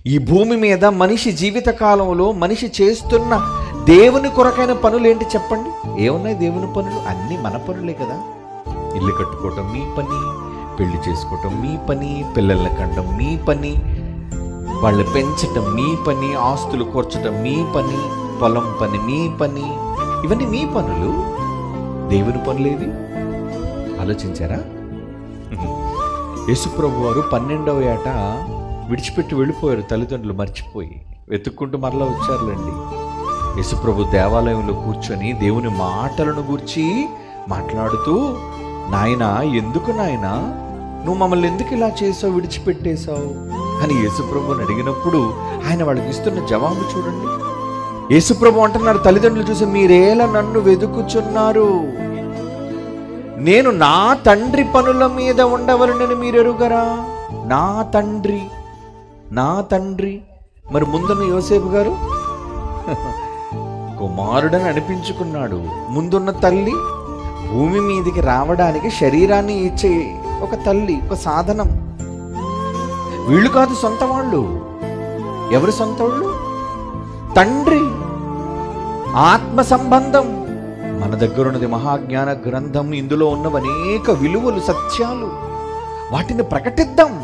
ఈ భూమి మీద మనిషి జీవిత కాలంలో మనిషి చేస్తున్న దేవుని కొరకైన పనులు ఏంటి చెప్పండి? ఏమున్నాయి దేవుని పనులు? అన్నీ మన పనులే కదా. ఇల్లు కట్టుకోవటం మీ పని, పెళ్లి చేసుకోవటం మీ పని, పిల్లల్ని కండం మీ పని, వాళ్ళు పెంచటం మీ పని, ఆస్తులు కూర్చటం మీ పని, పొలం పని మీ పని. ఇవన్నీ మీ పనులు. దేవుని పనులేవి ఆలోచించారా? యేసుప్రభు వారు 12వ ఏట విడిచిపెట్టి వెళ్ళిపోయారు, తల్లిదండ్రులు మర్చిపోయి. వెతుక్కుంటూ మరలా వచ్చారులేండి. యేసుప్రభు దేవాలయంలో కూర్చొని దేవుని మాటలను గూర్చి మాట్లాడుతూ, నాయనా, ఎందుకు నాయనా నువ్వు మమ్మల్ని ఎందుకు ఇలా చేసావు, విడిచిపెట్టేశావు అని యేసుప్రభుని అడిగినప్పుడు ఆయన వాళ్ళకి ఇస్తున్న జవాబు చూడండి. యేసుప్రభు అంటున్నారు తల్లిదండ్రులు చూసి, మీరేలా నన్ను వెతుకుచున్నారు? నేను నా తండ్రి పనుల మీద ఉండవలనని మీరు ఎరుగరా? నా తండ్రి, నా తండ్రి. మరి ముందున్న యోసేపు గారు కుమారుడని అనిపించుకున్నాడు. ముందున్న తల్లి భూమి మీదికి రావడానికి శరీరాన్ని ఇచ్చే ఒక తల్లి, ఒక సాధనం. వీళ్ళు కాదు సొంత వాళ్ళు. ఎవరు సొంత వాళ్ళు? తండ్రి. ఆత్మ సంబంధం. మన దగ్గర ఉన్నది మహాజ్ఞాన గ్రంథం. ఇందులో ఉన్నవి అనేక విలువలు, సత్యాలు. వాటిని ప్రకటిద్దాం.